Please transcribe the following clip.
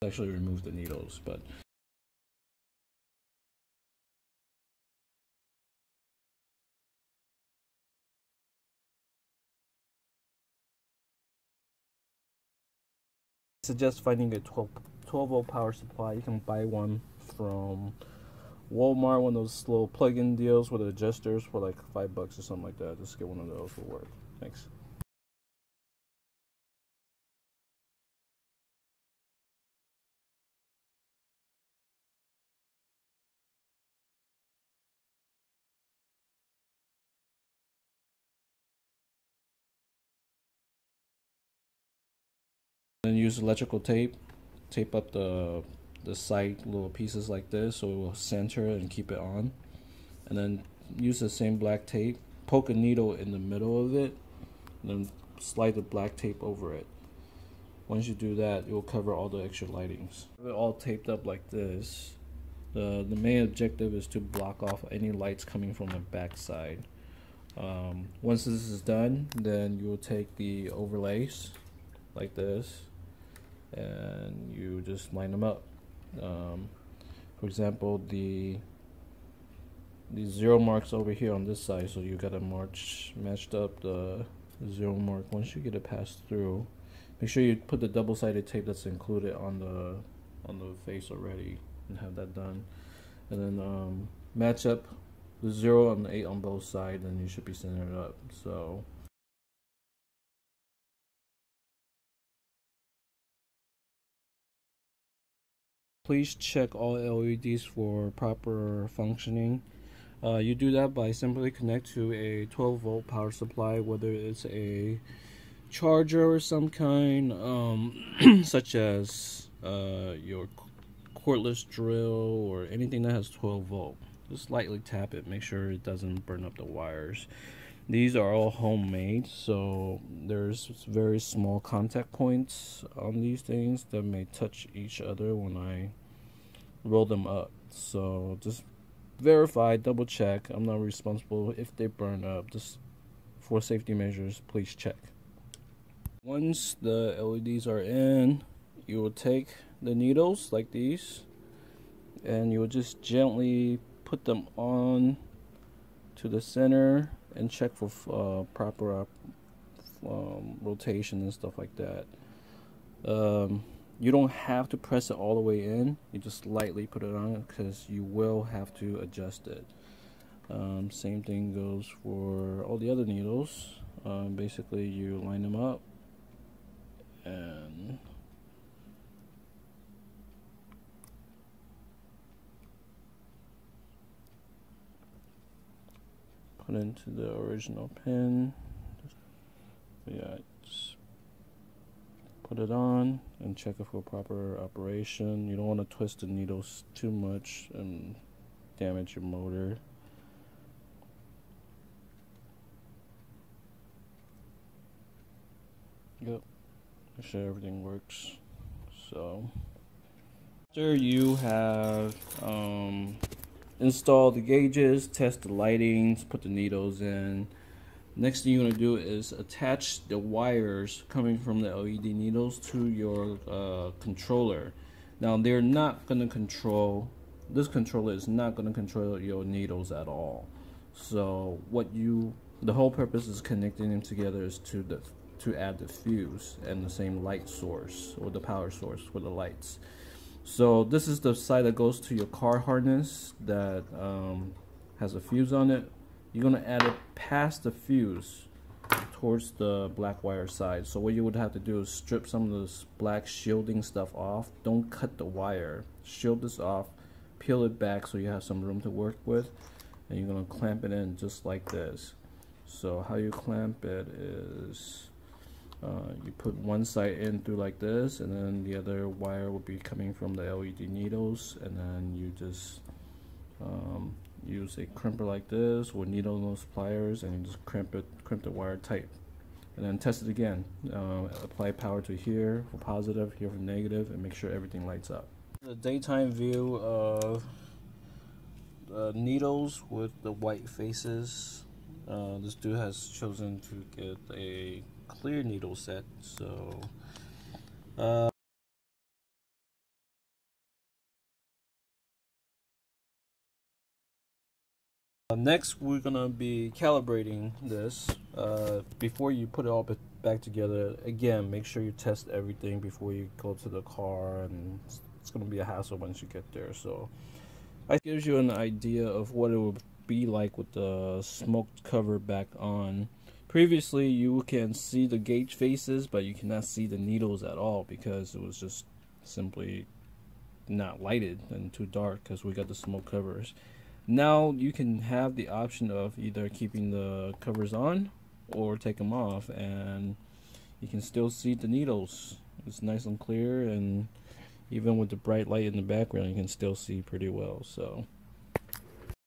actually remove the needles, but I suggest finding a 12 volt power supply. You can buy one from Walmart, one of those little plug-in deals with adjusters for like $5 or something like that. Just get one of those, will work. Thanks. Then use electrical tape. Tape up the side little pieces like this so it will center and keep it on. And then use the same black tape. Poke a needle in the middle of it, and then slide the black tape over it. Once you do that, it will cover all the extra lightings. Have it all taped up like this. The main objective is to block off any lights coming from the back side. Once this is done, then you will take the overlays like this and you just line them up. For example, the zero marks over here on this side, so you gotta matched up the zero mark. Once you get it passed through, make sure you put the double-sided tape that's included on the face already and have that done. And then match up the 0 and the 8 on both sides, and you should be centered up. So please check all LEDs for proper functioning. You do that by simply connect to a 12 volt power supply, whether it's a charger or some kind, such as your cordless drill or anything that has 12 volt. Just lightly tap it, make sure it doesn't burn up the wires. These are all homemade, so there's very small contact points on these things that may touch each other when I roll them up. So just verify, double check. I'm not responsible if they burn up. Just for safety measures, please check. Once the LEDs are in, you will take the needles like these and you will just gently put them on to the center and check for proper rotation and stuff like that. You don't have to press it all the way in. You just lightly put it on because you will have to adjust it. Same thing goes for all the other needles. Basically, you line them up and put into the original pin. Yeah, just put it on and check it for proper operation. You don't want to twist the needles too much and damage your motor. Yep, make sure everything works. So after you have install the gauges, test the lightings, put the needles in. Next thing you're going to do is attach the wires coming from the LED needles to your controller. Now they're not going to control, this controller is not going to control your needles at all. So the whole purpose is connecting them together is to add the fuse and the same light source or the power source for the lights. So this is the side that goes to your car harness that has a fuse on it. You're going to add it past the fuse towards the black wire side. So what you would have to do is strip some of this black shielding stuff off. Don't cut the wire. Shield this off, peel it back so you have some room to work with, and you're going to clamp it in just like this. So how you clamp it is you put one side in through like this, and then the other wire will be coming from the LED needles, and then you just use a crimper like this or needle nose pliers, and you just crimp the wire tight, and then test it again. Apply power to here for positive, here for negative, and make sure everything lights up. The daytime view of the needles with the white faces. This dude has chosen to get a clear needle set, so Next, we're gonna be calibrating this. Before you put it all back together, again, make sure you test everything before you go to the car, and it's gonna be a hassle once you get there. So, it gives you an idea of what it would be like with the smoke cover back on. Previously, you can see the gauge faces, but you cannot see the needles at all because it was just simply not lighted and too dark because we got the smoke covers. Now you can have the option of either keeping the covers on or take them off, and you can still see the needles. It's nice and clear, and even with the bright light in the background, you can still see pretty well. So